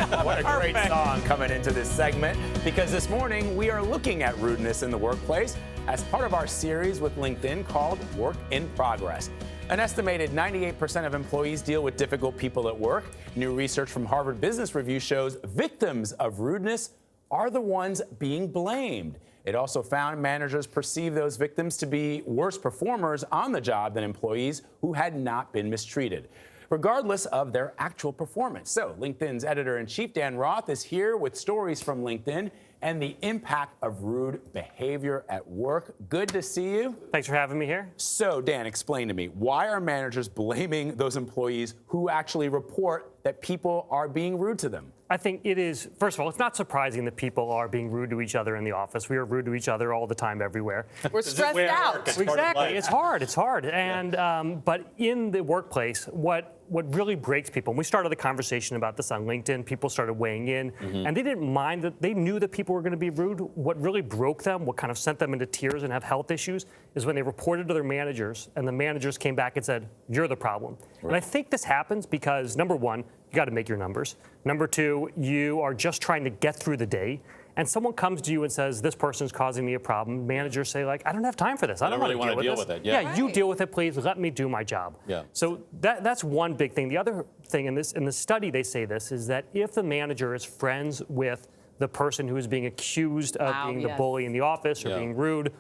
What a great song coming into this segment, because this morning we are looking at rudeness in the workplace as part of our series with LinkedIn called Work in Progress. An estimated 98% of employees deal with difficult people at work. New research from Harvard Business Review shows victims of rudeness are the ones being blamed. It also found managers perceive those victims to be worse performers on the job than employees who had not been mistreated, regardless of their actual performance. So LinkedIn's editor-in-chief, Dan Roth, is here with stories from LinkedIn and the impact of rude behavior at work. Good to see you. Thanks for having me here. So, Dan, explain to me, why are managers blaming those employees who actually report that people are being rude to them? I think it is, first of all, it's not surprising that people are being rude to each other in the office. We are rude to each other all the time, everywhere. We're stressed out. Exactly. It's hard. And but in the workplace, what really breaks people, and we started the conversation about this on LinkedIn, people started weighing in, and they didn't mind that they knew that people were going to be rude. What really broke them, what kind of sent them into tears and have health issues, is when they reported to their managers, and the managers came back and said, "You're the problem." Right. And I think this happens because, number one, you got to make your numbers. Number two, you are just trying to get through the day, and someone comes to you and says, "This person's causing me a problem." Managers say, like, "I don't have time for this. I don't really want to deal with it." Yeah, Right. you deal with it, please. Let me do my job. Yeah. So that's one big thing. The other thing in the study, they say this, is that if the manager is friends with the person who is being accused of being the bully in the office or being rude,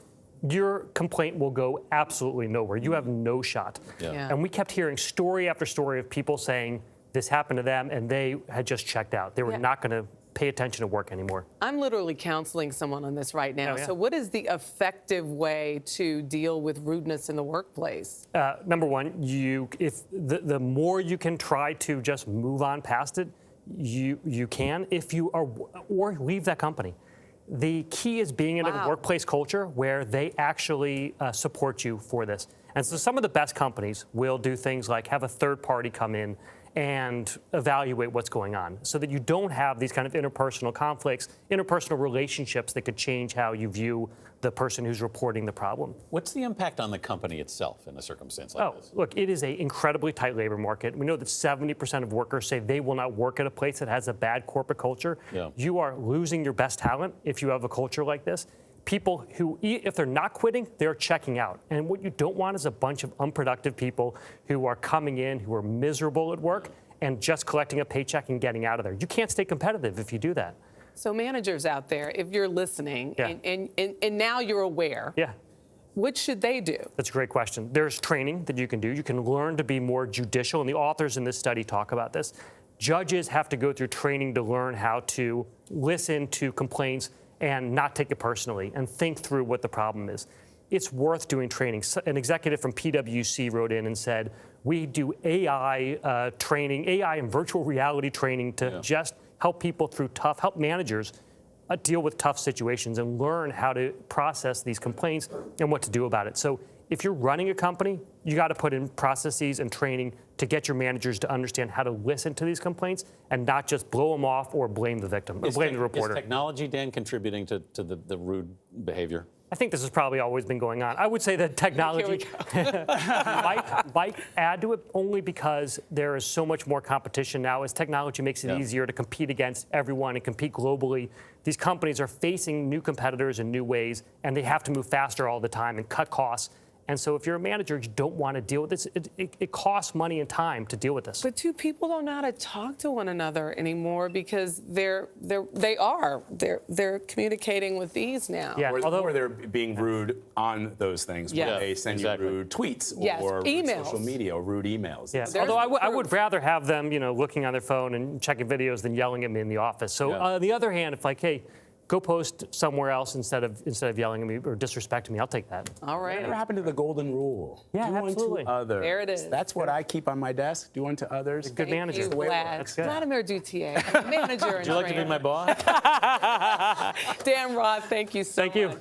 your complaint will go absolutely nowhere. You have no shot. Yeah. And we kept hearing story after story of people saying this happened to them and they had just checked out. They were not going to pay attention to work anymore. I'm literally counseling someone on this right now. Oh, yeah. So what is the effective way to deal with rudeness in the workplace? Number one, if the more you can try to just move on past it, you can, if you are, or leave that company. The key is being in a workplace culture where they actually support you for this. And so some of the best companies will do things like have a third party come in and evaluate what's going on so that you don't have these kind of interpersonal conflicts, interpersonal relationships that could change how you view the person who's reporting the problem. What's the impact on the company itself in a circumstance like this? Look, it is an incredibly tight labor market. We know that 70% of workers say they will not work at a place that has a bad corporate culture. Yeah. You are losing your best talent if you have a culture like this. People who, if they're not quitting, they're checking out. And what you don't want is a bunch of unproductive people who are coming in, who are miserable at work, and just collecting a paycheck and getting out of there. You can't stay competitive if you do that. So managers out there, if you're listening and now you're aware, what should they do? That's a great question. There's training that you can do. You can learn to be more judicial, and the authors in this study talk about this. Judges have to go through training to learn how to listen to complaints and not take it personally and think through what the problem is. It's worth doing training. An executive from PwC wrote in and said, we do AI training, AI and virtual reality training to just help people through help managers deal with tough situations and learn how to process these complaints and what to do about it. So if you're running a company, you got to put in processes and training to get your managers to understand how to listen to these complaints and not just blow them off or blame the victim or blame the reporter. Is technology, Dan, contributing to the rude behavior? I think this has probably always been going on. I would say that technology might add to it only because there is so much more competition now as technology makes it easier to compete against everyone and compete globally. These companies are facing new competitors in new ways, and they have to move faster all the time and cut costs. And so if you're a manager, you don't want to deal with this. It costs money and time to deal with this. But people don't know how to talk to one another anymore because they're communicating with these now. Yeah, or they're being rude on those things. Yes. Where they send you rude tweets or emails. social media or rude emails. Yeah. Although I would rather have them, looking on their phone and checking videos than yelling at me in the office. So on the other hand, if like, hey, go post somewhere else instead of yelling at me or disrespecting me. I'll take that. All right. Whatever happened to the golden rule? Yeah, do absolutely. unto others. There it is. That's what I keep on my desk. Do unto others. Good manager. Thank you, That's good. Vladimir Dutier, manager and Would you like to be my boss? Dan Roth, thank you so much. Thank you.